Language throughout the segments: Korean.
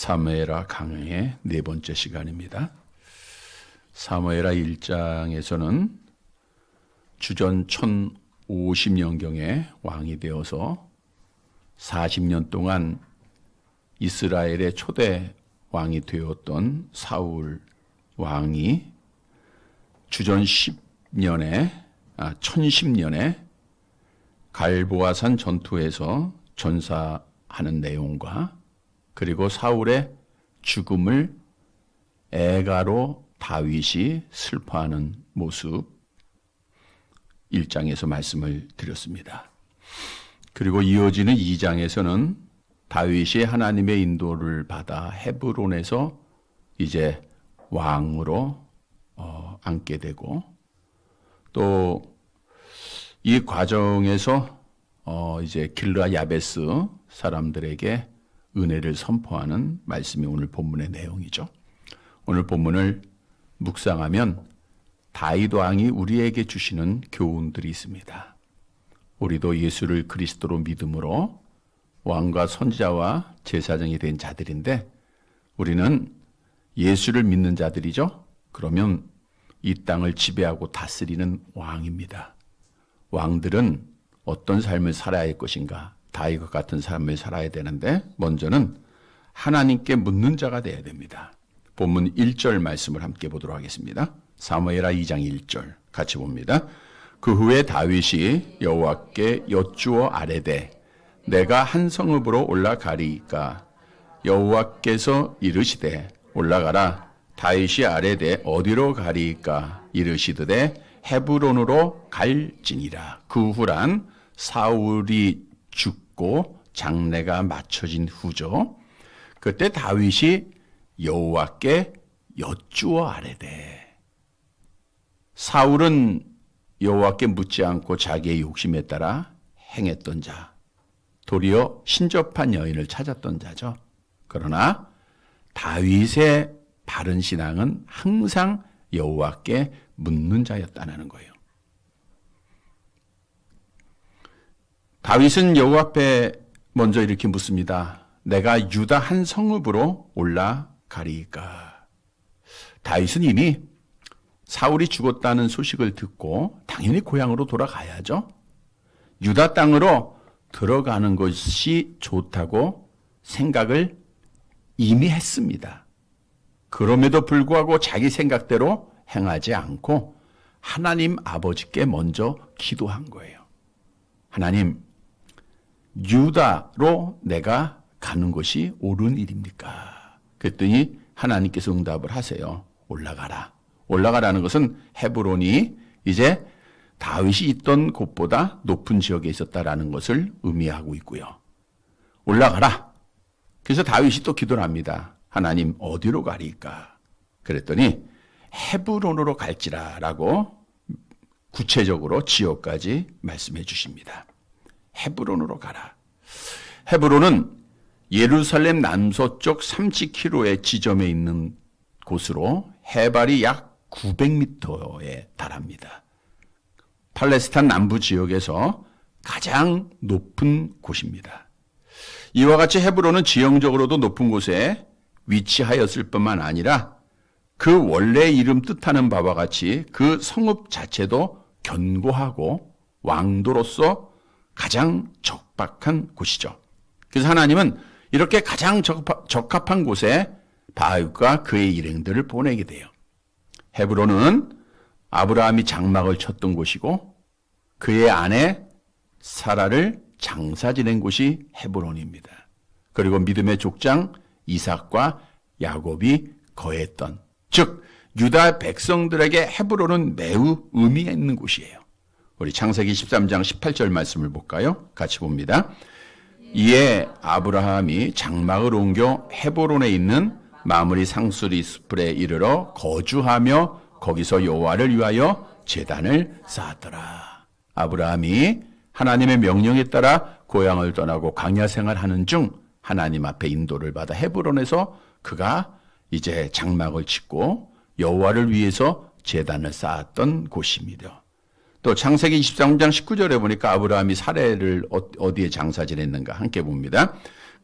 사무엘하 강의 네 번째 시간입니다. 사무엘하 1장에서는 주전 1050년경에 왕이 되어서 40년 동안 이스라엘의 초대 왕이 되었던 사울 왕이 주전 1010년에 갈보아산 전투에서 전사하는 내용과 그리고 사울의 죽음을 애가로 다윗이 슬퍼하는 모습 1장에서 말씀을 드렸습니다. 그리고 이어지는 2장에서는 다윗이 하나님의 인도를 받아 헤브론에서 이제 왕으로 앉게 되고 또 이 과정에서 이제 길르아 야베스 사람들에게 은혜를 선포하는 말씀이 오늘 본문의 내용이죠. 오늘 본문을 묵상하면 다윗 왕이 우리에게 주시는 교훈들이 있습니다. 우리도 예수를 그리스도로 믿음으로 왕과 선지자와 제사장이 된 자들인데 우리는 예수를 믿는 자들이죠. 그러면 이 땅을 지배하고 다스리는 왕입니다. 왕들은 어떤 삶을 살아야 할 것인가? 다윗과 같은 삶을 살아야 되는데 먼저는 하나님께 묻는 자가 되어야 됩니다. 본문 1절 말씀을 함께 보도록 하겠습니다. 사무엘하 2장 1절 같이 봅니다. 그 후에 다윗이 여호와께 여쭈어 아뢰되 내가 한 성읍으로 올라가리이까 여호와께서 이르시되 올라가라. 다윗이 아뢰되 어디로 가리이까 이르시되 헤브론으로 갈지니라. 그 후란 사울이 죽고 장례가 마쳐진 후죠. 그때 다윗이 여호와께 여쭈어 아뢰되 사울은 여호와께 묻지 않고 자기의 욕심에 따라 행했던 자, 도리어 신접한 여인을 찾았던 자죠. 그러나 다윗의 바른 신앙은 항상 여호와께 묻는 자였다는 거예요. 다윗은 여호와 앞에 먼저 이렇게 묻습니다. 내가 유다 한 성읍으로 올라가리이까. 다윗은 이미 사울이 죽었다는 소식을 듣고 당연히 고향으로 돌아가야죠. 유다 땅으로 들어가는 것이 좋다고 생각을 이미 했습니다. 그럼에도 불구하고 자기 생각대로 행하지 않고 하나님 아버지께 먼저 기도한 거예요. 하나님, 유다로 내가 가는 것이 옳은 일입니까? 그랬더니 하나님께서 응답을 하세요. 올라가라. 올라가라는 것은 헤브론이 이제 다윗이 있던 곳보다 높은 지역에 있었다라는 것을 의미하고 있고요. 올라가라. 그래서 다윗이 또 기도를 합니다. 하나님 어디로 가리까? 그랬더니 헤브론으로 갈지라라고 구체적으로 지역까지 말씀해 주십니다. 헤브론으로 가라. 헤브론은 예루살렘 남서쪽 30km의 지점에 있는 곳으로 해발이 약 900m에 달합니다. 팔레스타인 남부 지역에서 가장 높은 곳입니다. 이와 같이 헤브론은 지형적으로도 높은 곳에 위치하였을 뿐만 아니라 그 원래 이름 뜻하는 바와 같이 그 성읍 자체도 견고하고 왕도로서 가장 적박한 곳이죠. 그래서 하나님은 이렇게 가장 적합한 곳에 다윗과 그의 일행들을 보내게 돼요. 헤브론은 아브라함이 장막을 쳤던 곳이고 그의 아내 사라를 장사 지낸 곳이 헤브론입니다. 그리고 믿음의 족장 이삭과 야곱이 거했던, 즉 유다 백성들에게 헤브론은 매우 의미 있는 곳이에요. 우리 창세기 13장 18절 말씀을 볼까요? 같이 봅니다. 이에 아브라함이 장막을 옮겨 헤브론에 있는 마므리 상수리 숲에 이르러 거주하며 거기서 여호와를 위하여 제단을 쌓았더라. 아브라함이 하나님의 명령에 따라 고향을 떠나고 광야 생활하는 중 하나님 앞에 인도를 받아 헤브론에서 그가 이제 장막을 짓고 여호와를 위해서 제단을 쌓았던 곳입니다. 또 창세기 23장 19절에 보니까 아브라함이 사례를 어디에 장사 지냈는가 함께 봅니다.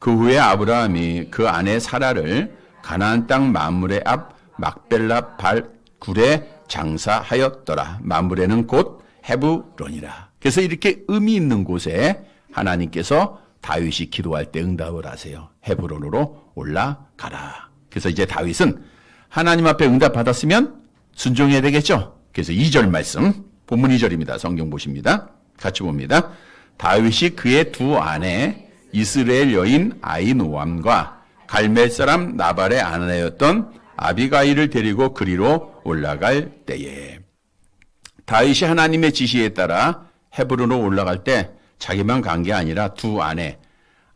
그 후에 아브라함이 그 아내 사라를 가나안 땅 마므레 앞 막벨라 발 굴에 장사하였더라. 마므레는 곧 헤브론이라. 그래서 이렇게 의미 있는 곳에 하나님께서 다윗이 기도할 때 응답을 하세요. 헤브론으로 올라가라. 그래서 이제 다윗은 하나님 앞에 응답 받았으면 순종해야 되겠죠. 그래서 2절 말씀, 본문 2절입니다. 성경 보십니다. 같이 봅니다. 다윗이 그의 두 아내 이스라엘 여인 아히노암과 갈멜 사람 나발의 아내였던 아비가일을 데리고 그리로 올라갈 때에, 다윗이 하나님의 지시에 따라 헤브론으로 올라갈 때 자기만 간 게 아니라 두 아내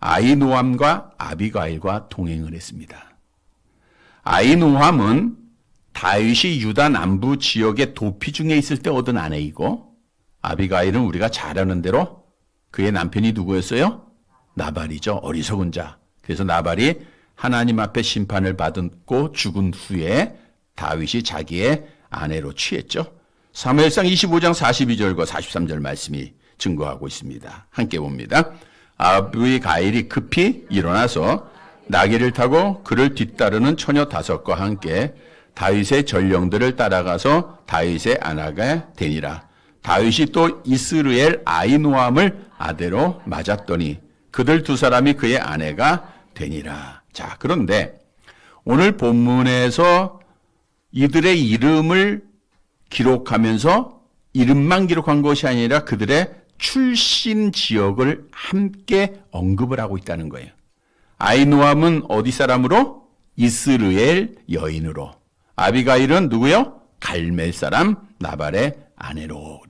아히노암과 아비가일과 동행을 했습니다. 아히노암은 다윗이 유다 남부 지역의 도피 중에 있을 때 얻은 아내이고, 아비가일은 우리가 잘 아는 대로 그의 남편이 누구였어요? 나발이죠. 어리석은 자. 그래서 나발이 하나님 앞에 심판을 받고 죽은 후에 다윗이 자기의 아내로 취했죠. 사무엘상 25장 42절과 43절 말씀이 증거하고 있습니다. 함께 봅니다. 아비가일이 급히 일어나서 나귀를 타고 그를 뒤따르는 처녀 5과 함께 다윗의 전령들을 따라가서 다윗의 아내가 되니라. 다윗이 또 이스라엘 아히노암을 아내로 맞았더니 그들 두 사람이 그의 아내가 되니라. 자, 그런데 오늘 본문에서 이들의 이름을 기록하면서 이름만 기록한 것이 아니라 그들의 출신 지역을 함께 언급을 하고 있다는 거예요. 아히노암은 어디 사람으로? 이스라엘 여인으로. 아비가일은 누구요? 갈멜 사람 나발의 아내로.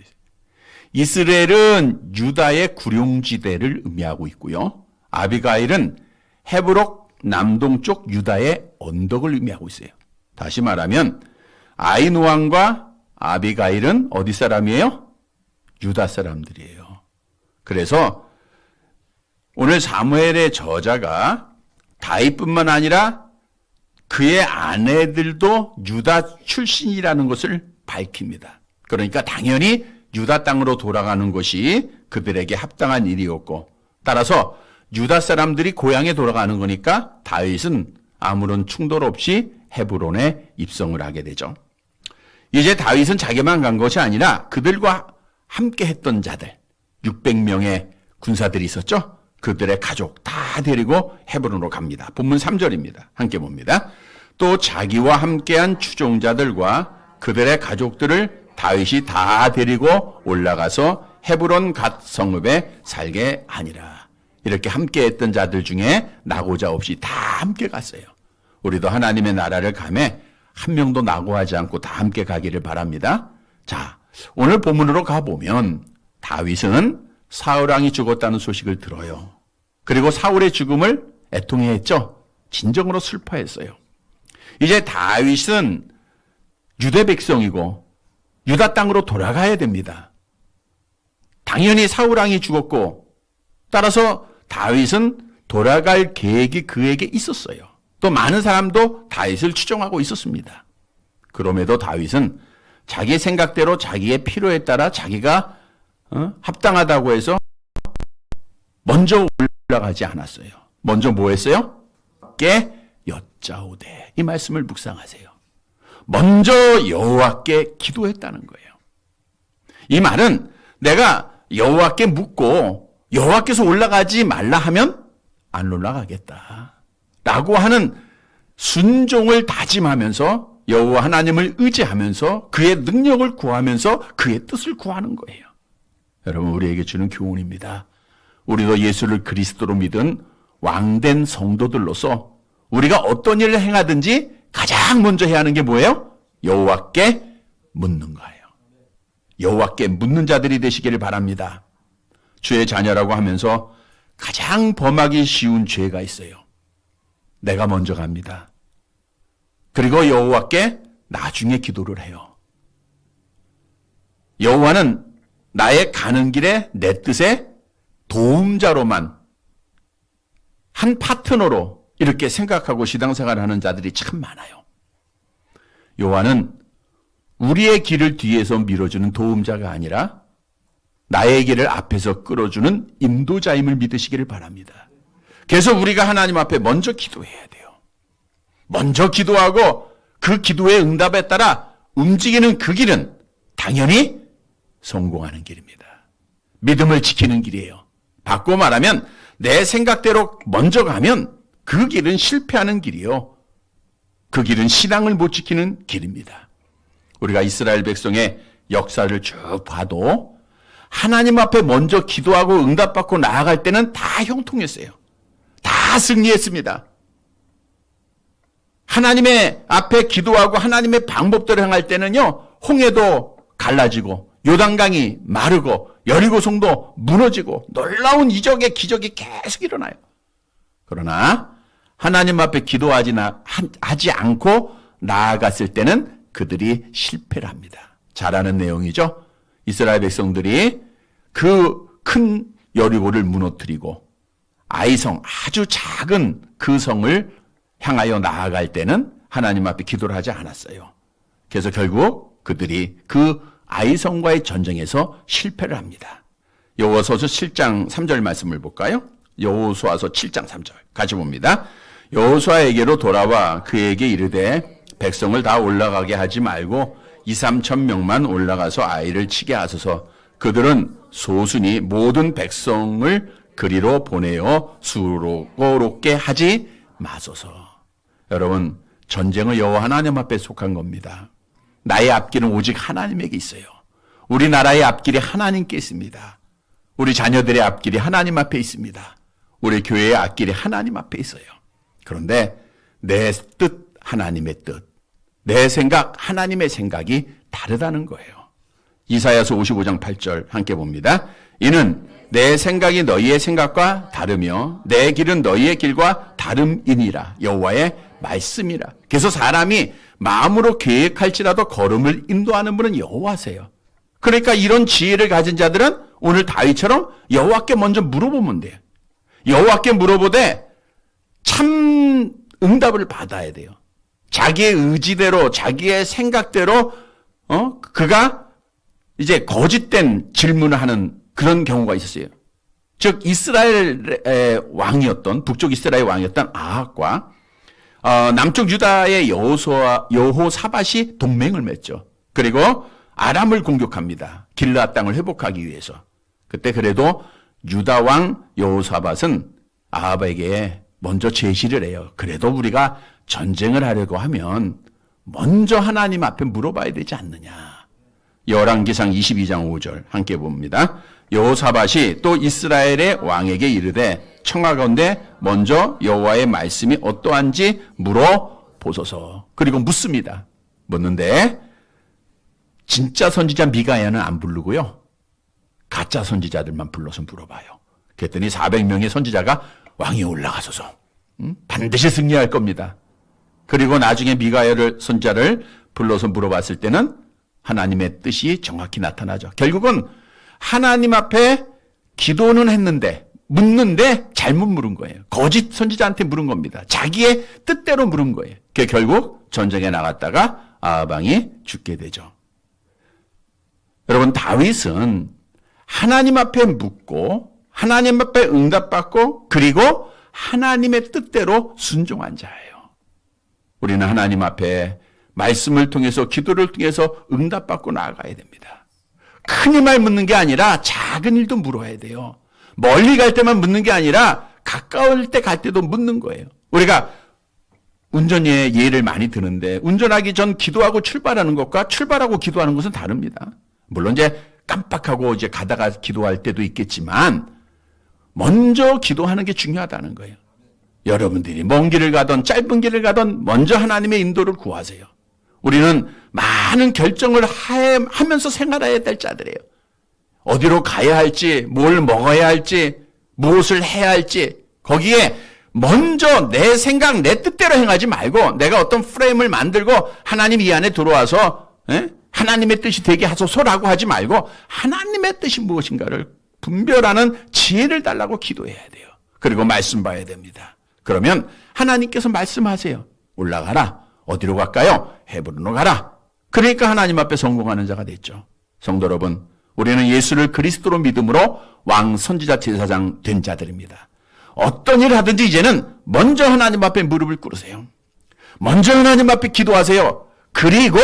이스라엘은 유다의 구룡지대를 의미하고 있고요. 아비가일은 헤브론 남동쪽 유다의 언덕을 의미하고 있어요. 다시 말하면 아히노암과 아비가일은 어디 사람이에요? 유다 사람들이에요. 그래서 오늘 사무엘의 저자가 다윗뿐만 아니라 그의 아내들도 유다 출신이라는 것을 밝힙니다. 그러니까 당연히 유다 땅으로 돌아가는 것이 그들에게 합당한 일이었고, 따라서 유다 사람들이 고향에 돌아가는 거니까 다윗은 아무런 충돌 없이 헤브론에 입성을 하게 되죠. 이제 다윗은 자기만 간 것이 아니라 그들과 함께 했던 자들, 600명의 군사들이 있었죠. 그들의 가족 다 데리고 헤브론으로 갑니다. 본문 3절입니다. 함께 봅니다. 또 자기와 함께한 추종자들과 그들의 가족들을 다윗이 다 데리고 올라가서 헤브론 갓 성읍에 살게 하니라. 이렇게 함께 했던 자들 중에 낙오자 없이 다 함께 갔어요. 우리도 하나님의 나라를 가매 한 명도 낙오하지 않고 다 함께 가기를 바랍니다. 자, 오늘 본문으로 가보면 다윗은 사울 왕이 죽었다는 소식을 들어요. 그리고 사울의 죽음을 애통해했죠. 진정으로 슬퍼했어요. 이제 다윗은 유대 백성이고 유다 땅으로 돌아가야 됩니다. 당연히 사울 왕이 죽었고, 따라서 다윗은 돌아갈 계획이 그에게 있었어요. 또 많은 사람도 다윗을 추종하고 있었습니다. 그럼에도 다윗은 자기 생각대로 자기의 필요에 따라 자기가 합당하다고 해서 먼저 올라가지 않았어요. 먼저 뭐 했어요? 께 여짜오되. 이 말씀을 묵상하세요. 먼저 여호와께 기도했다는 거예요. 이 말은 내가 여호와께 묻고 여호와께서 올라가지 말라 하면 안 올라가겠다 라고 하는 순종을 다짐하면서 여호와 하나님을 의지하면서 그의 능력을 구하면서 그의 뜻을 구하는 거예요. 여러분, 우리에게 주는 교훈입니다. 우리도 예수를 그리스도로 믿은 왕된 성도들로서 우리가 어떤 일을 행하든지 가장 먼저 해야 하는 게 뭐예요? 여호와께 묻는 거예요. 여호와께 묻는 자들이 되시기를 바랍니다. 주의 자녀라고 하면서 가장 범하기 쉬운 죄가 있어요. 내가 먼저 갑니다. 그리고 여호와께 나중에 기도를 해요. 여호와는 나의 가는 길에 내 뜻에 도움자로만, 한 파트너로 이렇게 생각하고 신앙생활하는 자들이 참 많아요. 여호와는 우리의 길을 뒤에서 밀어주는 도움자가 아니라 나의 길을 앞에서 끌어주는 인도자임을 믿으시기를 바랍니다. 그래서 우리가 하나님 앞에 먼저 기도해야 돼요. 먼저 기도하고 그 기도의 응답에 따라 움직이는 그 길은 당연히 성공하는 길입니다. 믿음을 지키는 길이에요. 바꿔 말하면 내 생각대로 먼저 가면 그 길은 실패하는 길이요. 그 길은 신앙을 못 지키는 길입니다. 우리가 이스라엘 백성의 역사를 쭉 봐도 하나님 앞에 먼저 기도하고 응답받고 나아갈 때는 다 형통했어요. 다 승리했습니다. 하나님의 앞에 기도하고 하나님의 방법대로 행할 때는요, 홍해도 갈라지고 요단강이 마르고 여리고성도 무너지고 놀라운 이적의 기적이 계속 일어나요. 그러나 하나님 앞에 하지 않고 나아갔을 때는 그들이 실패를 합니다. 잘 아는 내용이죠. 이스라엘 백성들이 그 큰 여리고를 무너뜨리고 아이성, 아주 작은 그 성을 향하여 나아갈 때는 하나님 앞에 기도를 하지 않았어요. 그래서 결국 그들이 그 아이성과의 전쟁에서 실패를 합니다. 여호수아서 7장 3절 말씀을 볼까요? 여호수아서 7장 3절 같이 봅니다. 여호수아에게로 돌아와 그에게 이르되 백성을 다 올라가게 하지 말고 2-3천 명만 올라가서 아이를 치게 하소서. 그들은 소순이 모든 백성을 그리로 보내어 수고롭게 하지 마소서. 여러분, 전쟁은 여호와 하나님 앞에 속한 겁니다. 나의 앞길은 오직 하나님에게 있어요. 우리나라의 앞길이 하나님께 있습니다. 우리 자녀들의 앞길이 하나님 앞에 있습니다. 우리 교회의 앞길이 하나님 앞에 있어요. 그런데 내 뜻, 하나님의 뜻, 내 생각, 하나님의 생각이 다르다는 거예요. 이사야서 55장 8절 함께 봅니다. 이는 내 생각이 너희의 생각과 다르며 내 길은 너희의 길과 다름이니라. 여호와의 말씀이라. 그래서 사람이 마음으로 계획할지라도 걸음을 인도하는 분은 여호와세요. 그러니까 이런 지혜를 가진 자들은 오늘 다윗처럼 여호와께 먼저 물어보면 돼요. 여호와께 물어보되 참 응답을 받아야 돼요. 자기의 의지대로, 자기의 생각대로 그가 이제 거짓된 질문을 하는 그런 경우가 있었어요. 즉 이스라엘의 왕이었던, 북쪽 이스라엘 왕이었던 아합과 남쪽 유다의 여호사밧이 동맹을 맺죠. 그리고 아람을 공격합니다. 길르앗 땅을 회복하기 위해서. 그때 그래도 유다 왕 여호사밧은 아합에게 먼저 제시를 해요. 그래도 우리가 전쟁을 하려고 하면 먼저 하나님 앞에 물어봐야 되지 않느냐. 열왕기상 22장 5절 함께 봅니다. 여호사밧이 또 이스라엘의 왕에게 이르되 청하건대 먼저 여호와의 말씀이 어떠한지 물어보소서. 그리고 묻습니다. 묻는데 진짜 선지자 미가야는 안 부르고요. 가짜 선지자들만 불러서 물어봐요. 그랬더니 400명의 선지자가 왕이 올라가소서. 반드시 승리할 겁니다. 그리고 나중에 미가야를 선지자를 불러서 물어봤을 때는 하나님의 뜻이 정확히 나타나죠. 결국은 하나님 앞에 기도는 했는데 묻는데 잘못 물은 거예요. 거짓 선지자한테 물은 겁니다. 자기의 뜻대로 물은 거예요. 결국 전쟁에 나갔다가 아합 왕이 죽게 되죠. 여러분, 다윗은 하나님 앞에 묻고 하나님 앞에 응답받고 그리고 하나님의 뜻대로 순종한 자예요. 우리는 하나님 앞에 말씀을 통해서 기도를 통해서 응답받고 나아가야 됩니다. 큰 일만 묻는 게 아니라 작은 일도 물어야 돼요. 멀리 갈 때만 묻는 게 아니라 가까울 때 갈 때도 묻는 거예요. 우리가 운전의 예를 많이 드는데 운전하기 전 기도하고 출발하는 것과 출발하고 기도하는 것은 다릅니다. 물론 이제 깜빡하고 이제 가다가 기도할 때도 있겠지만 먼저 기도하는 게 중요하다는 거예요. 여러분들이 먼 길을 가던 짧은 길을 가던 먼저 하나님의 인도를 구하세요. 우리는 많은 결정을 하면서 생활해야 될 자들이에요. 어디로 가야 할지, 뭘 먹어야 할지, 무엇을 해야 할지 거기에 먼저 내 생각, 내 뜻대로 행하지 말고 내가 어떤 프레임을 만들고 하나님 이 안에 들어와서 하나님의 뜻이 되게 하소서라고 하지 말고 하나님의 뜻이 무엇인가를 분별하는 지혜를 달라고 기도해야 돼요. 그리고 말씀 봐야 됩니다. 그러면 하나님께서 말씀하세요. 올라가라. 어디로 갈까요? 헤브론으로 가라. 그러니까 하나님 앞에 성공하는 자가 됐죠. 성도 여러분, 우리는 예수를 그리스도로 믿음으로 왕, 선지자, 제사장 된 자들입니다. 어떤 일을 하든지 이제는 먼저 하나님 앞에 무릎을 꿇으세요. 먼저 하나님 앞에 기도하세요. 그리고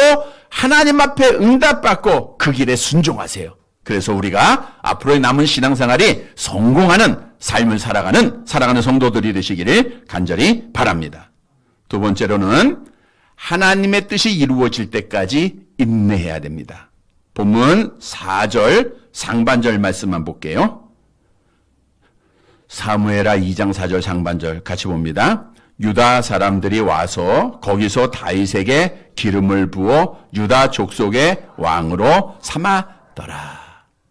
하나님 앞에 응답받고 그 길에 순종하세요. 그래서 우리가 앞으로의 남은 신앙생활이 성공하는 삶을 살아가는 성도들이 되시기를 간절히 바랍니다. 두 번째로는 하나님의 뜻이 이루어질 때까지 인내해야 됩니다. 본문 4절 상반절 말씀만 볼게요. 사무엘하 2장 4절 상반절 같이 봅니다. 유다 사람들이 와서 거기서 다윗에게 기름을 부어 유다 족속의 왕으로 삼았더라.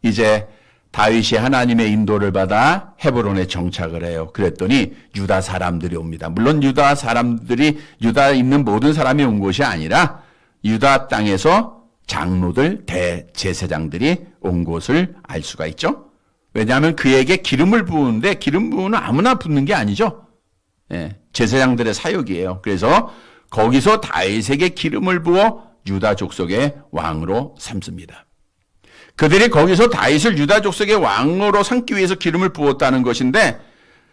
이제 다윗이 하나님의 인도를 받아 헤브론에 정착을 해요. 그랬더니 유다 사람들이 옵니다. 물론 유다 사람들이 유다에 있는 모든 사람이 온 것이 아니라 유다 땅에서 장로들, 대제사장들이 온 것을 알 수가 있죠. 왜냐하면 그에게 기름을 부으는데 기름 부으는 아무나 붓는 게 아니죠. 제사장들의 사역이에요. 그래서 거기서 다윗에게 기름을 부어 유다 족속의 왕으로 삼습니다. 그들이 거기서 다윗을 유다 족속의 왕으로 삼기 위해서 기름을 부었다는 것인데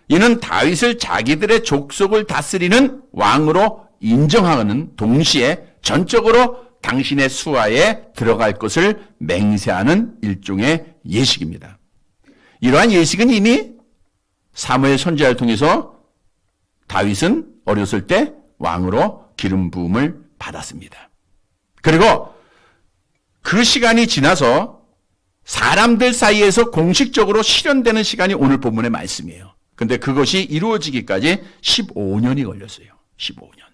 이는 다윗을 자기들의 족속을 다스리는 왕으로 인정하는 동시에 전적으로 당신의 수하에 들어갈 것을 맹세하는 일종의 예식입니다. 이러한 예식은 이미 사무엘 선지자를 통해서 다윗은 어렸을 때 왕으로 기름 부음을 받았습니다. 그리고 그 시간이 지나서 사람들 사이에서 공식적으로 실현되는 시간이 오늘 본문의 말씀이에요. 근데 그것이 이루어지기까지 15년이 걸렸어요. 15년.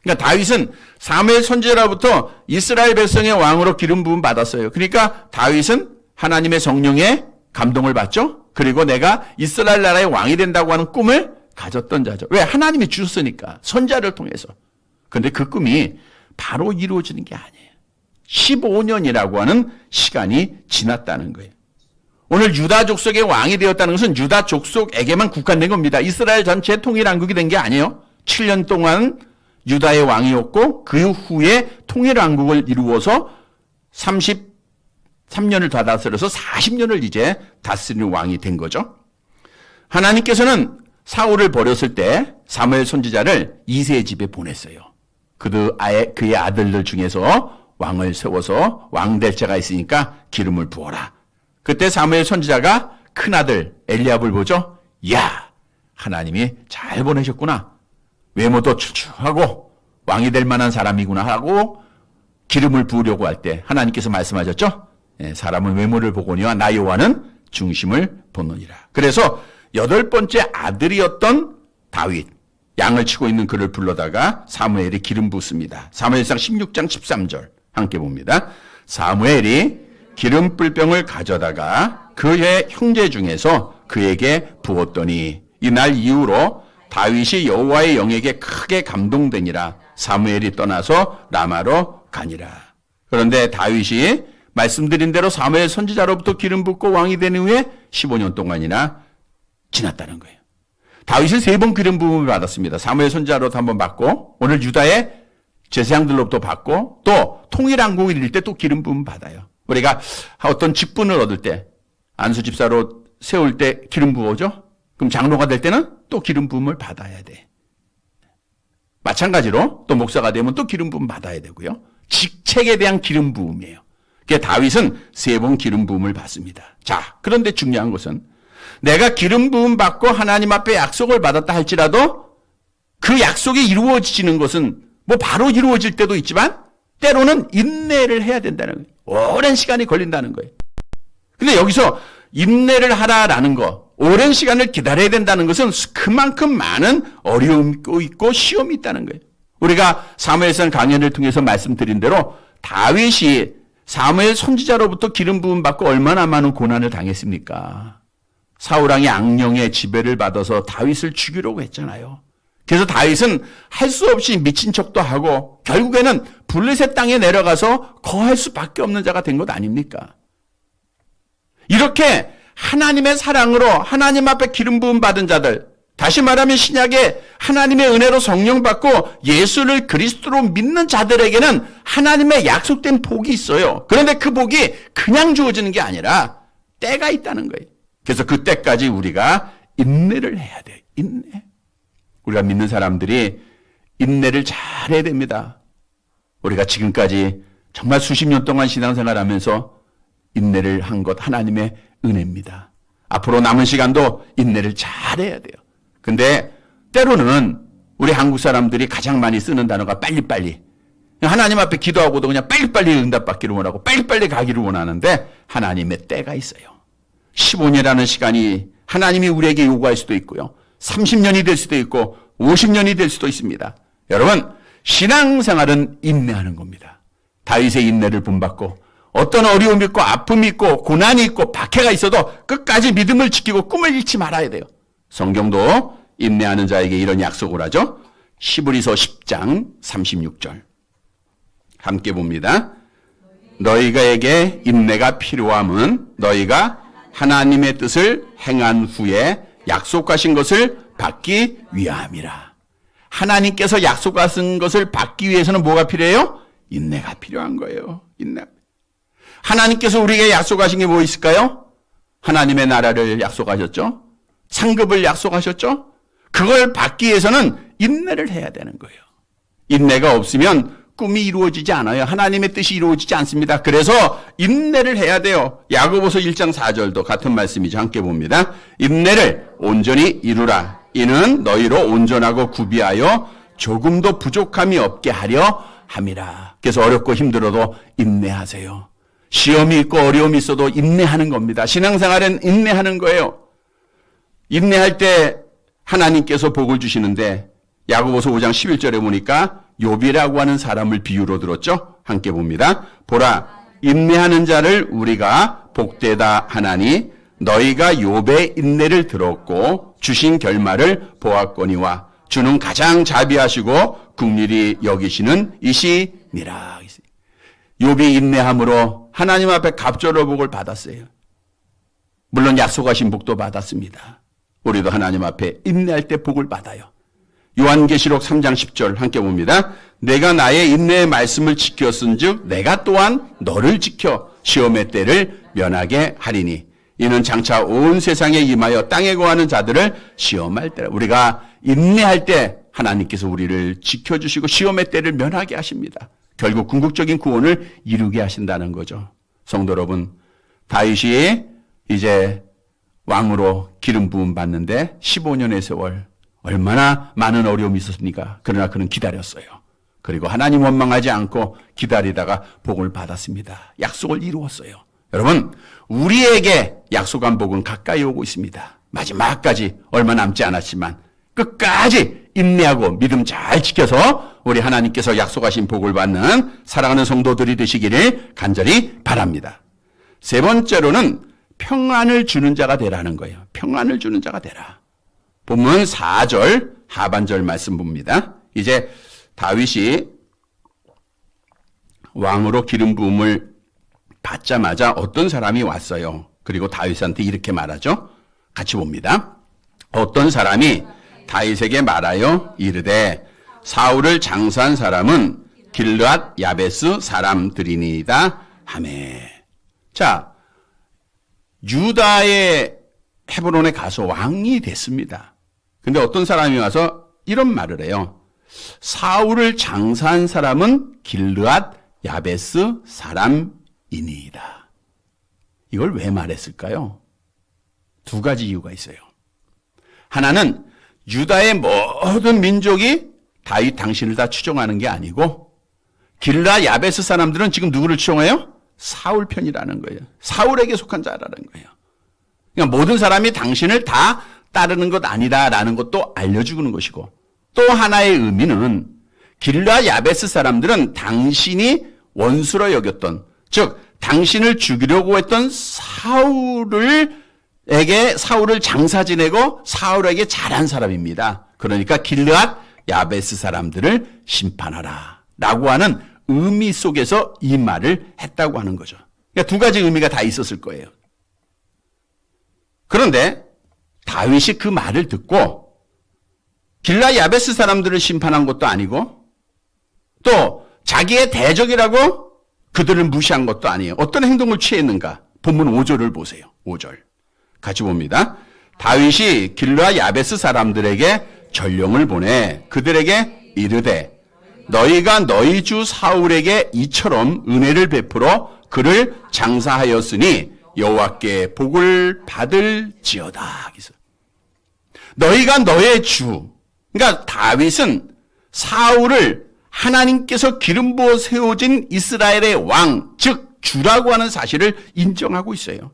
그러니까 다윗은 사무엘 선지자로부터 이스라엘 백성의 왕으로 기름 부음 받았어요. 그러니까 다윗은 하나님의 성령에 감동을 받죠. 그리고 내가 이스라엘 나라의 왕이 된다고 하는 꿈을 가졌던 자죠. 왜? 하나님이 주셨으니까. 선지자를 통해서. 근데 그 꿈이 바로 이루어지는 게 아니에요. 15년이라고 하는 시간이 지났다는 거예요. 오늘 유다 족속의 왕이 되었다는 것은 유다 족속에게만 국한된 겁니다. 이스라엘 전체 통일왕국이 된 게 아니에요. 7년 동안 유다의 왕이었고 그 후에 통일왕국을 이루어서 33년을 더 다스려서 40년을 이제 다스리는 왕이 된 거죠. 하나님께서는 사울을 버렸을 때 사무엘 선지자를 이새의 집에 보냈어요. 그의 아들들 중에서 왕을 세워서 왕 될 자가 있으니까 기름을 부어라. 그때 사무엘 선지자가 큰아들 엘리압을 보죠. 야, 하나님이 잘 보내셨구나. 외모도 출중하고 왕이 될 만한 사람이구나 하고 기름을 부으려고 할 때 하나님께서 말씀하셨죠. 사람은 외모를 보거니와 나 여호와는 중심을 보느니라. 그래서 8번째 아들이었던 다윗, 양을 치고 있는 그를 불러다가 사무엘이 기름 붓습니다. 사무엘상 16장 13절 함께 봅니다. 사무엘이 기름 뿔병을 가져다가 그의 형제 중에서 그에게 부었더니 이날 이후로 다윗이 여호와의 영에게 크게 감동되니라. 사무엘이 떠나서 라마로 가니라. 그런데 다윗이 말씀드린 대로 사무엘 선지자로부터 기름 붓고 왕이 된 후에 15년 동안이나 지났다는 거예요. 다윗은 3번 기름 부음을 받았습니다. 사무엘 선지자로부터 한번 받고 오늘 유다의 제사장들로부터 받고 또 통일왕국을 이룰 때 또 기름 부음 받아요. 우리가 어떤 직분을 얻을 때 안수 집사로 세울 때 기름 부어죠. 그럼 장로가 될 때는 또 기름 부음을 받아야 돼. 마찬가지로 또 목사가 되면 또 기름 부음 받아야 되고요. 직책에 대한 기름 부음이에요. 그러니까 다윗은 3번 기름 부음을 받습니다. 자, 그런데 중요한 것은 내가 기름 부음 받고 하나님 앞에 약속을 받았다 할지라도 그 약속이 이루어지는 것은 뭐 바로 이루어질 때도 있지만 때로는 인내를 해야 된다는 거예요. 오랜 시간이 걸린다는 거예요. 근데 여기서 인내를 하라라는 거, 오랜 시간을 기다려야 된다는 것은 그만큼 많은 어려움이 있고 시험이 있다는 거예요. 우리가 사무엘상 강연을 통해서 말씀드린 대로 다윗이 사무엘 선지자로부터 기름 부음 받고 얼마나 많은 고난을 당했습니까? 사울왕이 악령의 지배를 받아서 다윗을 죽이려고 했잖아요. 그래서 다윗은 할 수 없이 미친 척도 하고 결국에는 블레셋 땅에 내려가서 거할 수밖에 없는 자가 된 것 아닙니까? 이렇게 하나님의 사랑으로 하나님 앞에 기름 부음 받은 자들, 다시 말하면 신약에 하나님의 은혜로 성령 받고 예수를 그리스도로 믿는 자들에게는 하나님의 약속된 복이 있어요. 그런데 그 복이 그냥 주어지는 게 아니라 때가 있다는 거예요. 그래서 그 때까지 우리가 인내를 해야 돼요. 인내. 우리가 믿는 사람들이 인내를 잘해야 됩니다. 우리가 지금까지 정말 수십 년 동안 신앙생활하면서 인내를 한 것 하나님의 은혜입니다. 앞으로 남은 시간도 인내를 잘해야 돼요. 근데 때로는 우리 한국 사람들이 가장 많이 쓰는 단어가 빨리빨리. 하나님 앞에 기도하고도 그냥 빨리빨리 응답받기를 원하고 빨리빨리 가기를 원하는데 하나님의 때가 있어요. 15년이라는 시간이 하나님이 우리에게 요구할 수도 있고요. 30년이 될 수도 있고 50년이 될 수도 있습니다. 여러분, 신앙생활은 인내하는 겁니다. 다윗의 인내를 본받고 어떤 어려움이 있고 아픔이 있고 고난이 있고 박해가 있어도 끝까지 믿음을 지키고 꿈을 잃지 말아야 돼요. 성경도 인내하는 자에게 이런 약속을 하죠. 히브리서 10장 36절 함께 봅니다. 너희가에게 인내가 필요함은 너희가 하나님의 뜻을 행한 후에 약속하신 것을 받기 위함이라. 하나님께서 약속하신 것을 받기 위해서는 뭐가 필요해요? 인내가 필요한 거예요. 인내. 하나님께서 우리에게 약속하신 게 뭐 있을까요? 하나님의 나라를 약속하셨죠? 상급을 약속하셨죠? 그걸 받기 위해서는 인내를 해야 되는 거예요. 인내가 없으면 꿈이 이루어지지 않아요. 하나님의 뜻이 이루어지지 않습니다. 그래서 인내를 해야 돼요. 야고보서 1장 4절도 같은 말씀이죠. 함께 봅니다. 인내를 온전히 이루라. 이는 너희로 온전하고 구비하여 조금도 부족함이 없게 하려 함이라. 그래서 어렵고 힘들어도 인내하세요. 시험이 있고 어려움이 있어도 인내하는 겁니다. 신앙생활은 인내하는 거예요. 인내할 때 하나님께서 복을 주시는데 야고보서 5장 11절에 보니까 욥이라고 하는 사람을 비유로 들었죠. 함께 봅니다. 보라, 인내하는 자를 우리가 복되다 하나니 너희가 욥의 인내를 들었고 주신 결말을 보았거니와 주는 가장 자비하시고 긍휼히 여기시는 이시니라. 욥이 인내함으로 하나님 앞에 갑절의 복을 받았어요. 물론 약속하신 복도 받았습니다. 우리도 하나님 앞에 인내할 때 복을 받아요. 요한계시록 3장 10절 함께 봅니다. 내가 나의 인내의 말씀을 지켰은즉 내가 또한 너를 지켜 시험의 때를 면하게 하리니 이는 장차 온 세상에 임하여 땅에 거하는 자들을 시험할 때라. 우리가 인내할 때 하나님께서 우리를 지켜주시고 시험의 때를 면하게 하십니다. 결국 궁극적인 구원을 이루게 하신다는 거죠. 성도 여러분, 다윗이 이제 왕으로 기름 부음 받는데 15년의 세월 얼마나 많은 어려움이 있었습니까? 그러나 그는 기다렸어요. 그리고 하나님 원망하지 않고 기다리다가 복을 받았습니다. 약속을 이루었어요. 여러분, 우리에게 약속한 복은 가까이 오고 있습니다. 마지막까지 얼마 남지 않았지만 끝까지 인내하고 믿음 잘 지켜서 우리 하나님께서 약속하신 복을 받는 사랑하는 성도들이 되시기를 간절히 바랍니다. 세 번째로는 평안을 주는 자가 되라는 거예요. 평안을 주는 자가 되라. 본문 4절 하반절 말씀 봅니다. 이제 다윗이 왕으로 기름 부음을 받자마자 어떤 사람이 왔어요. 그리고 다윗한테 이렇게 말하죠. 같이 봅니다. 어떤 사람이 다윗에게 말하여 이르되 사울을 장사한 사람은 길르앗 야베스 사람들이니이다 하매. 자, 유다의 헤브론에 가서 왕이 됐습니다. 근데 어떤 사람이 와서 이런 말을 해요. 사울을 장사한 사람은 길르앗 야베스 사람이니이다. 이걸 왜 말했을까요? 두 가지 이유가 있어요. 하나는 유다의 모든 민족이 다윗 당신을 다 추종하는 게 아니고 길르앗 야베스 사람들은 지금 누구를 추종해요? 사울 편이라는 거예요. 사울에게 속한 자라는 거예요. 그러니까 모든 사람이 당신을 다 따르는 것 아니다라는 것도 알려주는 것이고 또 하나의 의미는 길르앗 야베스 사람들은 당신이 원수로 여겼던 즉 당신을 죽이려고 했던 사울을 장사 지내고 사울에게 잘한 사람입니다. 그러니까 길르앗 야베스 사람들을 심판하라 라고 하는 의미 속에서 이 말을 했다고 하는 거죠. 그러니까 두 가지 의미가 다 있었을 거예요. 그런데 다윗이 그 말을 듣고 길르앗 야베스 사람들을 심판한 것도 아니고 또 자기의 대적이라고 그들을 무시한 것도 아니에요. 어떤 행동을 취했는가? 본문 5절을 보세요. 5절. 같이 봅니다. 다윗이 길르앗 야베스 사람들에게 전령을 보내 그들에게 이르되 너희가 너희 주 사울에게 이처럼 은혜를 베풀어 그를 장사하였으니 여호와께 복을 받을지어다. 너희가 너의 주, 그러니까 다윗은 사울을 하나님께서 기름 부어 세워진 이스라엘의 왕, 즉 주라고 하는 사실을 인정하고 있어요.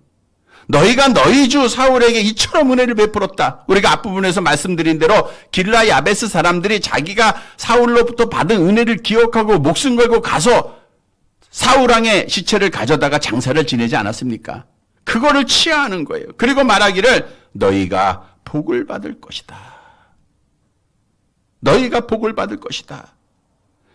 너희가 너희 주 사울에게 이처럼 은혜를 베풀었다. 우리가 앞부분에서 말씀드린 대로 길르앗 야베스 사람들이 자기가 사울로부터 받은 은혜를 기억하고 목숨 걸고 가서 사울왕의 시체를 가져다가 장사를 지내지 않았습니까? 그거를 치하하는 거예요. 그리고 말하기를 너희가 복을 받을 것이다. 너희가 복을 받을 것이다.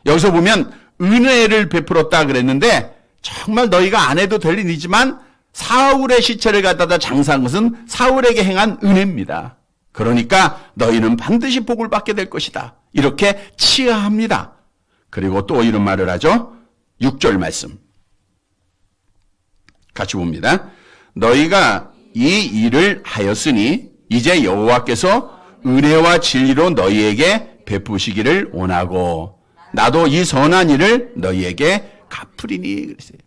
여기서 보면 은혜를 베풀었다 그랬는데 정말 너희가 안 해도 될 일이지만 사울의 시체를 갖다가 장사한 것은 사울에게 행한 은혜입니다. 그러니까 너희는 반드시 복을 받게 될 것이다. 이렇게 치하합니다. 그리고 또 이런 말을 하죠. 6절 말씀 같이 봅니다. 너희가 이 일을 하였으니 이제 여호와께서 은혜와 진리로 너희에게 베푸시기를 원하고 나도 이 선한 일을 너희에게 갚으리니 그랬어요.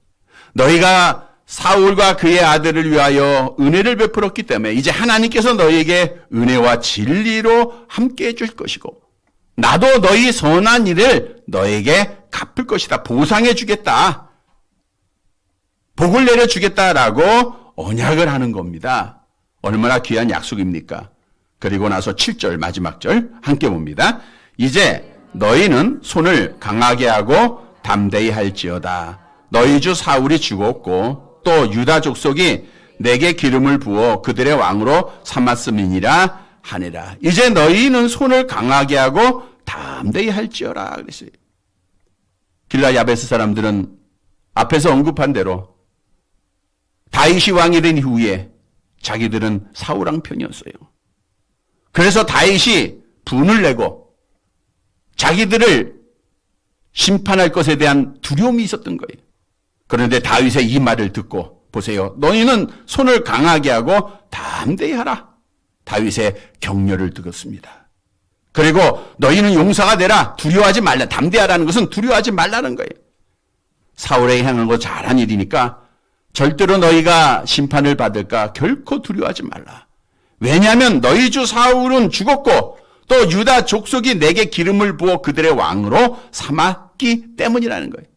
너희가 사울과 그의 아들을 위하여 은혜를 베풀었기 때문에 이제 하나님께서 너희에게 은혜와 진리로 함께 해줄 것이고 나도 너희 선한 일을 너에게 갚을 것이다. 보상해 주겠다. 복을 내려주겠다라고 언약을 하는 겁니다. 얼마나 귀한 약속입니까? 그리고 나서 7절 마지막 절 함께 봅니다. 이제 너희는 손을 강하게 하고 담대히 할지어다. 너희 주 사울이 죽었고 또 유다 족속이 내게 기름을 부어 그들의 왕으로 삼았음이니라 하니라. 이제 너희는 손을 강하게 하고 담대히 할지어라 그랬어요. 길르앗 야베스 사람들은 앞에서 언급한 대로 다윗이 왕이 된 이후에 자기들은 사울왕 편이었어요. 그래서 다윗이 분을 내고 자기들을 심판할 것에 대한 두려움이 있었던 거예요. 그런데 다윗의 이 말을 듣고 보세요. 너희는 손을 강하게 하고 담대히 하라. 다윗의 격려를 듣었습니다. 그리고 너희는 용사가 되라. 두려워하지 말라. 담대하라는 것은 두려워하지 말라는 거예요. 사울에게 향한 거 잘한 일이니까 절대로 너희가 심판을 받을까 결코 두려워하지 말라. 왜냐하면 너희 주 사울은 죽었고 또 유다 족속이 내게 기름을 부어 그들의 왕으로 삼았기 때문이라는 거예요.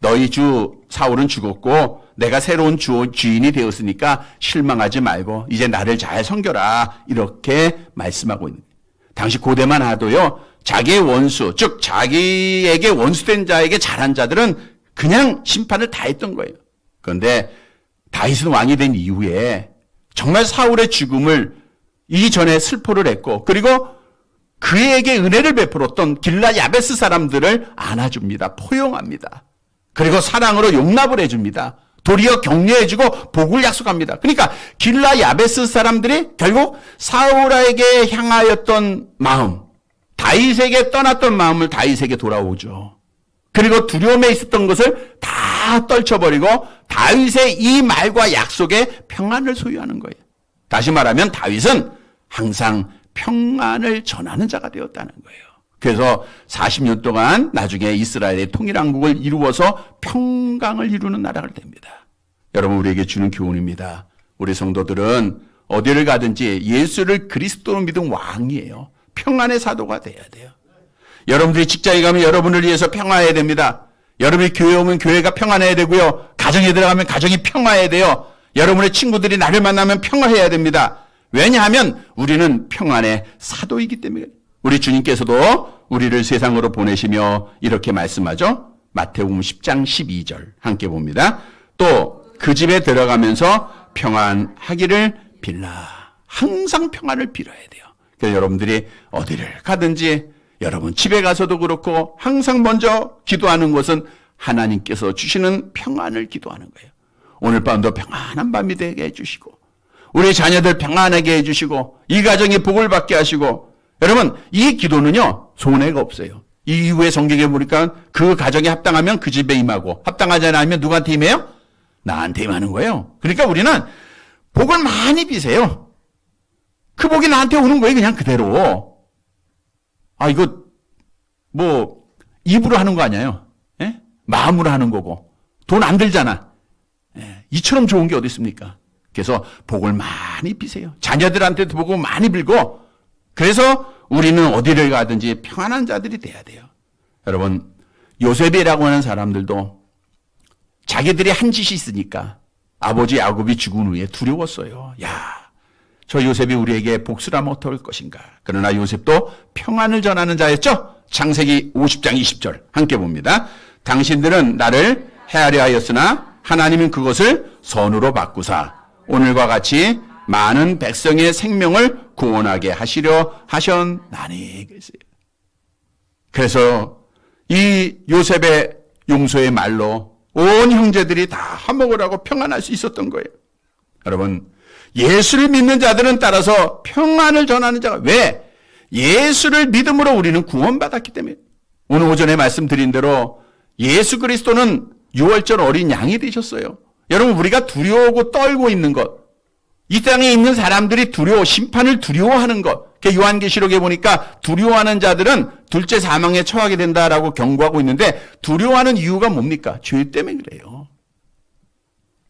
너희 주 사울은 죽었고 내가 새로운 주인이 되었으니까 실망하지 말고 이제 나를 잘 섬겨라. 이렇게 말씀하고 있는 거예요. 당시 고대만 하도요. 자기의 원수, 즉 자기에게 원수된 자에게 잘한 자들은 그냥 심판을 다 했던 거예요. 그런데 다윗은 왕이 된 이후에 정말 사울의 죽음을 이전에 슬포를 했고 그리고 그에게 은혜를 베풀었던 길르앗 야베스 사람들을 안아줍니다. 포용합니다. 그리고 사랑으로 용납을 해줍니다. 도리어 격려해주고 복을 약속합니다. 그러니까 길르앗 야베스 사람들이 결국 사울에게 향하였던 마음, 다윗에게 떠났던 마음을 다윗에게 돌아오죠. 그리고 두려움에 있었던 것을 다 떨쳐버리고 다윗의 이 말과 약속에 평안을 소유하는 거예요. 다시 말하면 다윗은 항상 평안을 전하는 자가 되었다는 거예요. 그래서 40년 동안 나중에 이스라엘의 통일왕국을 이루어서 평강을 이루는 나라가 됩니다. 여러분 우리에게 주는 교훈입니다. 우리 성도들은 어디를 가든지 예수를 그리스도로 믿은 왕이에요. 평안의 사도가 돼야 돼요. 여러분들이 직장에 가면 여러분을 위해서 평화해야 됩니다. 여러분이 교회에 오면 교회가 평안해야 되고요. 가정에 들어가면 가정이 평화해야 돼요. 여러분의 친구들이 나를 만나면 평화해야 됩니다. 왜냐하면 우리는 평안의 사도이기 때문에 우리 주님께서도 우리를 세상으로 보내시며 이렇게 말씀하죠. 마태복음 10장 12절 함께 봅니다. 또 그 집에 들어가면서 평안하기를 빌라. 항상 평안을 빌어야 돼요. 그래서 여러분들이 어디를 가든지 여러분 집에 가서도 그렇고 항상 먼저 기도하는 것은 하나님께서 주시는 평안을 기도하는 거예요. 오늘 밤도 평안한 밤이 되게 해주시고 우리 자녀들 평안하게 해주시고 이 가정이 복을 받게 하시고 여러분 이 기도는요 손해가 없어요. 이 이후에 성경에 보니까 그 가정에 합당하면 그 집에 임하고 합당하지 않으면 누구한테 임해요? 나한테 임하는 거예요. 그러니까 우리는 복을 많이 비세요. 그 복이 나한테 오는 거예요, 그냥 그대로. 아, 이거 뭐 입으로 하는 거 아니에요. 예? 마음으로 하는 거고. 돈 안 들잖아. 예, 이처럼 좋은 게 어디 있습니까? 그래서 복을 많이 비세요. 자녀들한테도 복을 많이 빌고, 그래서 우리는 어디를 가든지 평안한 자들이 돼야 돼요. 여러분, 요셉이라고 하는 사람들도 자기들이 한 짓이 있으니까 아버지 야곱이 죽은 후에 두려웠어요. 야, 저 요셉이 우리에게 복수를 하면 어떨 것인가. 그러나 요셉도 평안을 전하는 자였죠. 창세기 50장 20절 함께 봅니다. 당신들은 나를 해하려 하였으나 하나님은 그것을 선으로 바꾸사 오늘과 같이 많은 백성의 생명을 구원하게 하시려 하셨나니. 그래서 이 요셉의 용서의 말로 온 형제들이 다 화목을 평안할 수 있었던 거예요. 여러분, 예수를 믿는 자들은 따라서 평안을 전하는 자가, 왜? 예수를 믿음으로 우리는 구원받았기 때문에. 오늘 오전에 말씀드린 대로 예수 그리스도는 6월절 어린 양이 되셨어요. 여러분, 우리가 두려워하고 떨고 있는 것, 이 땅에 있는 사람들이 심판을 두려워하는 것, 요한계시록에 보니까 두려워하는 자들은 둘째 사망에 처하게 된다라고 경고하고 있는데, 두려워하는 이유가 뭡니까? 죄 때문에 그래요.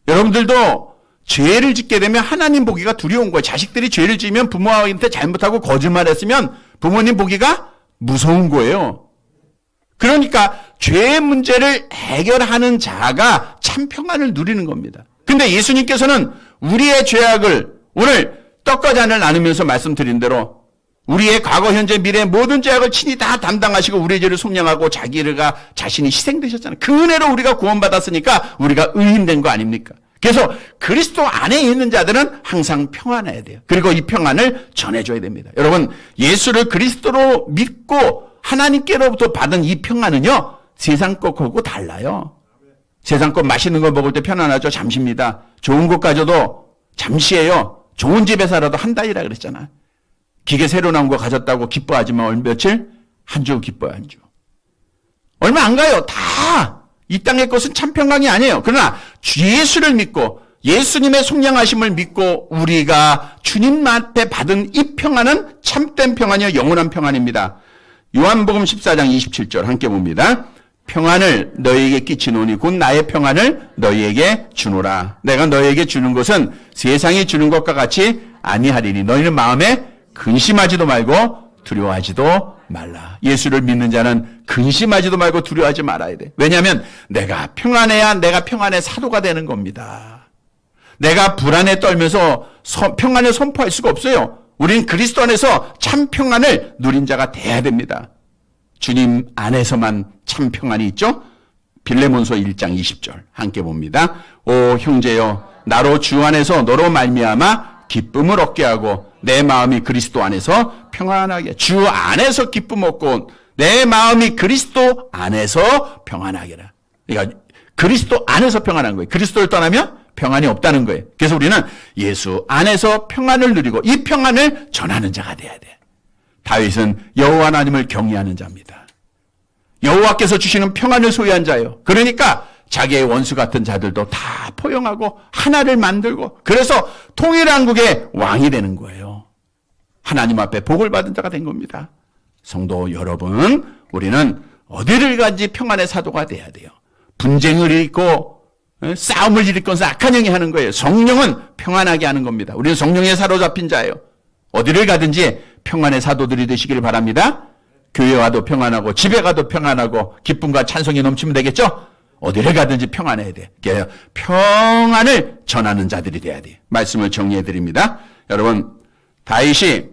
여러분들도 죄를 짓게 되면 하나님 보기가 두려운 거예요. 자식들이 죄를 지으면 부모한테 잘못하고 거짓말했으면 부모님 보기가 무서운 거예요. 그러니까 죄의 문제를 해결하는 자가 참 평안을 누리는 겁니다. 근데 예수님께서는 우리의 죄악을 오늘 떡과 잔을 나누면서 말씀드린 대로 우리의 과거, 현재, 미래 모든 죄악을 친히 다 담당하시고 우리의 죄를 속량하고 자신이 희생되셨잖아요. 그 은혜로 우리가 구원받았으니까 우리가 의인된 거 아닙니까? 그래서 그리스도 안에 있는 자들은 항상 평안해야 돼요. 그리고 이 평안을 전해줘야 됩니다. 여러분, 예수를 그리스도로 믿고 하나님께로부터 받은 이 평안은요, 세상 것하고 달라요. 세상 것 맛있는 거 먹을 때 편안하죠. 잠시입니다. 좋은 곳 가져도 잠시예요. 좋은 집에 살아도 한 달이라 그랬잖아. 기계 새로 나온 거 가졌다고 기뻐하지만 며칠? 한 주 기뻐요, 한 주. 얼마 안 가요. 다 이 땅의 것은 참 평강이 아니에요. 그러나 예수를 믿고 예수님의 속량하심을 믿고 우리가 주님 앞에 받은 이 평안은 참된 평안이요, 영원한 평안입니다. 요한복음 14장 27절 함께 봅니다. 평안을 너희에게 끼치노니 곧 나의 평안을 너희에게 주노라. 내가 너희에게 주는 것은 세상이 주는 것과 같이 아니하리니 너희는 마음에 근심하지도 말고 두려워하지도 말라. 예수를 믿는 자는 근심하지도 말고 두려워하지 말아야 돼. 왜냐하면 내가 평안해야 내가 평안의 사도가 되는 겁니다. 내가 불안에 떨면서 평안을 선포할 수가 없어요. 우린 그리스도 안에서 참 평안을 누린 자가 돼야 됩니다. 주님 안에서만 참 평안이 있죠. 빌레몬서 1장 20절 함께 봅니다. 오 형제여, 나로 주 안에서 너로 말미암아 기쁨을 얻게 하고 내 마음이 그리스도 안에서 평안하게, 주 안에서 기쁨 얻고 내 마음이 그리스도 안에서 평안하게 하라. 그러니까 그리스도 안에서 평안한 거예요. 그리스도를 떠나면 평안이 없다는 거예요. 그래서 우리는 예수 안에서 평안을 누리고 이 평안을 전하는 자가 돼야 돼. 다윗은 여호와 하나님을 경외하는 자입니다. 여호와께서 주시는 평안을 소유한 자예요. 그러니까 자기의 원수 같은 자들도 다 포용하고 하나를 만들고, 그래서 통일한국의 왕이 되는 거예요. 하나님 앞에 복을 받은 자가 된 겁니다. 성도 여러분, 우리는 어디를 가든지 평안의 사도가 돼야 돼요. 분쟁을 일으키고 싸움을 일으키면서 악한 영이 하는 거예요. 성령은 평안하게 하는 겁니다. 우리는 성령에 사로잡힌 자예요. 어디를 가든지 평안의 사도들이 되시길 바랍니다. 교회 와도 평안하고 집에 가도 평안하고 기쁨과 찬송이 넘치면 되겠죠? 어디를 가든지 평안해야 돼. 평안을 전하는 자들이 돼야 돼. 말씀을 정리해 드립니다. 여러분, 다윗이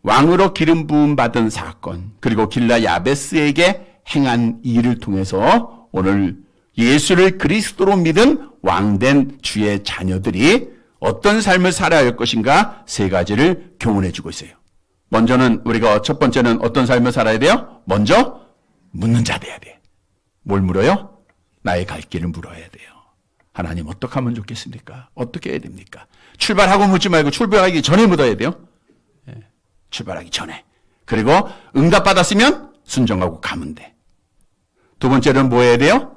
왕으로 기름 부음 받은 사건, 그리고 길라 야베스에게 행한 일을 통해서 오늘 예수를 그리스도로 믿은 왕된 주의 자녀들이 어떤 삶을 살아야 할 것인가 세 가지를 교훈해 주고 있어요. 먼저는 우리가 첫 번째는 어떤 삶을 살아야 돼요? 먼저 묻는 자 돼야 돼. 뭘 물어요? 나의 갈 길을 물어야 돼요. 하나님 어떻게 하면 좋겠습니까? 어떻게 해야 됩니까? 출발하고 묻지 말고 출발하기 전에 묻어야 돼요. 출발하기 전에. 그리고 응답받았으면 순종하고 가면 돼. 두 번째는 뭐 해야 돼요?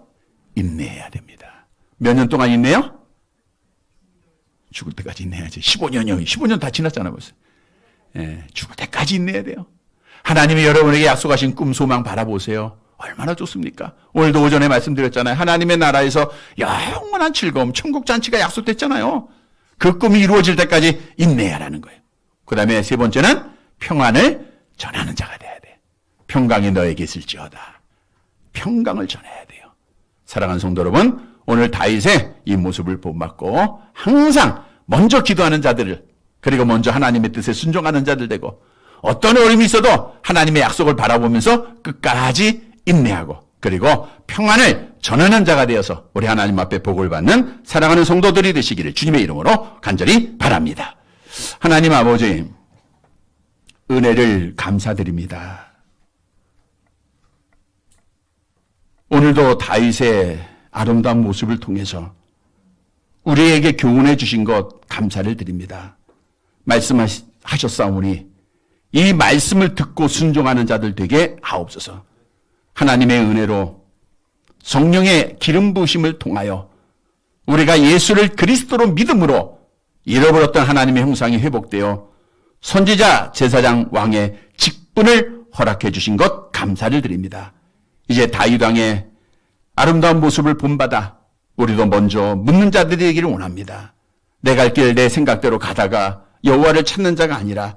인내해야 됩니다. 몇 년 동안 인내요? 죽을 때까지 인내해야지. 15년이요. 15년 다 지났잖아 벌써. 죽을 때까지 인내해야 돼요. 하나님이 여러분에게 약속하신 꿈, 소망 바라보세요. 얼마나 좋습니까? 오늘도 오전에 말씀드렸잖아요. 하나님의 나라에서 영원한 즐거움, 천국잔치가 약속됐잖아요. 그 꿈이 이루어질 때까지 인내하라는 거예요. 그 다음에 세 번째는 평안을 전하는 자가 돼야 돼. 평강이 너에게 있을지어다. 평강을 전해야 돼요. 사랑하는 성도 여러분, 오늘 다윗의 이 모습을 본받고 항상 먼저 기도하는 자들을, 그리고 먼저 하나님의 뜻에 순종하는 자들 되고, 어떤 어려움이 있어도 하나님의 약속을 바라보면서 끝까지 인내하고, 그리고 평안을 전하는 자가 되어서 우리 하나님 앞에 복을 받는 사랑하는 성도들이 되시기를 주님의 이름으로 간절히 바랍니다. 하나님 아버지, 은혜를 감사드립니다. 오늘도 다윗의 아름다운 모습을 통해서 우리에게 교훈해 주신 것 감사를 드립니다. 말씀하셨사오니 이 말씀을 듣고 순종하는 자들 되게 하옵소서. 하나님의 은혜로 성령의 기름 부으심을 통하여 우리가 예수를 그리스도로 믿음으로 잃어버렸던 하나님의 형상이 회복되어 선지자, 제사장, 왕의 직분을 허락해 주신 것 감사를 드립니다. 이제 다윗 왕의 아름다운 모습을 본받아 우리도 먼저 묻는 자들이 되기를 원합니다. 내 갈 길 내 생각대로 가다가 여호와를 찾는 자가 아니라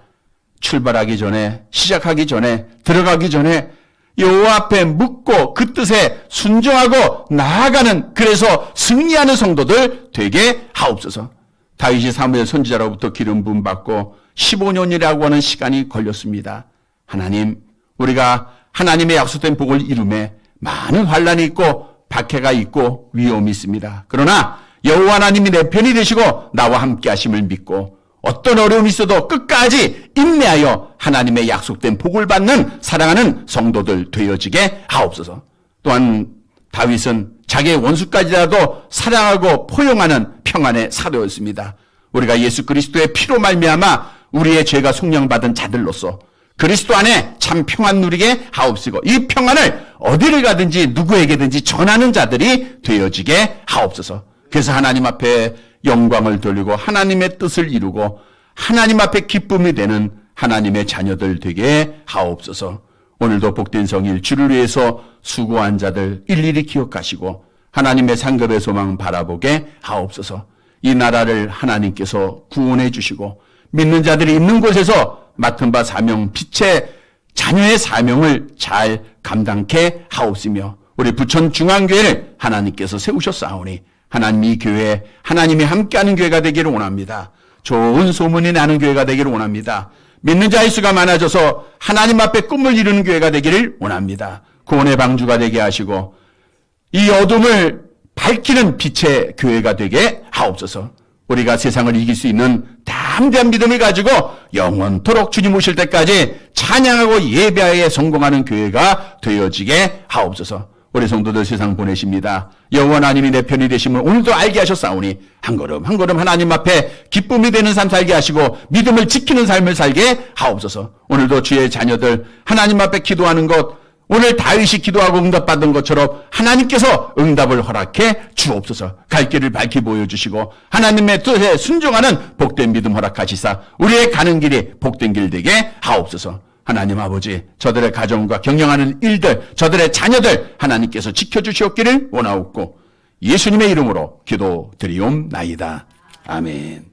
출발하기 전에, 시작하기 전에, 들어가기 전에 여호와 앞에 묻고 그 뜻에 순종하고 나아가는, 그래서 승리하는 성도들 되게 하옵소서. 다윗이 사무엘 선지자로부터 기름 부음 받고 15년이라고 하는 시간이 걸렸습니다. 하나님, 우리가 하나님의 약속된 복을 이루매 많은 환란이 있고 박해가 있고 위험이 있습니다. 그러나 여호와 하나님이 내 편이 되시고 나와 함께 하심을 믿고 어떤 어려움이 있어도 끝까지 인내하여 하나님의 약속된 복을 받는 사랑하는 성도들 되어지게 하옵소서. 또한 다윗은 자기의 원수까지라도 사랑하고 포용하는 평안의 사도였습니다. 우리가 예수 그리스도의 피로 말미암아 우리의 죄가 속량받은 자들로서 그리스도 안에 참 평안 누리게 하옵시고, 이 평안을 어디를 가든지 누구에게든지 전하는 자들이 되어지게 하옵소서. 그래서 하나님 앞에 영광을 돌리고 하나님의 뜻을 이루고 하나님 앞에 기쁨이 되는 하나님의 자녀들 되게 하옵소서. 오늘도 복된 성일 주를 위해서 수고한 자들 일일이 기억하시고 하나님의 상급의 소망 바라보게 하옵소서. 이 나라를 하나님께서 구원해 주시고 믿는 자들이 있는 곳에서 맡은 바 사명, 빛의 자녀의 사명을 잘 감당케 하옵시며 우리 부천 중앙교회를 하나님께서 세우셨사오니 하나님 이 교회, 하나님이 함께하는 교회가 되기를 원합니다. 좋은 소문이 나는 교회가 되기를 원합니다. 믿는 자의 수가 많아져서 하나님 앞에 꿈을 이루는 교회가 되기를 원합니다. 구원의 방주가 되게 하시고 이 어둠을 밝히는 빛의 교회가 되게 하옵소서. 우리가 세상을 이길 수 있는 담대한 믿음을 가지고 영원토록 주님 오실 때까지 찬양하고 예배하에 성공하는 교회가 되어지게 하옵소서. 우리 성도들 세상 보내십니다. 여호와 하나님이 내 편이 되심을 오늘도 알게 하셨사오니 한 걸음 한 걸음 하나님 앞에 기쁨이 되는 삶 살게 하시고 믿음을 지키는 삶을 살게 하옵소서. 오늘도 주의 자녀들 하나님 앞에 기도하는 것, 오늘 다윗이 기도하고 응답받은 것처럼 하나님께서 응답을 허락해 주옵소서. 갈 길을 밝히 보여주시고 하나님의 뜻에 순종하는 복된 믿음 허락하시사 우리의 가는 길이 복된 길 되게 하옵소서. 하나님 아버지, 저들의 가정과 경영하는 일들, 저들의 자녀들 하나님께서 지켜주시옵기를 원하옵고 예수님의 이름으로 기도드리옵나이다. 아멘.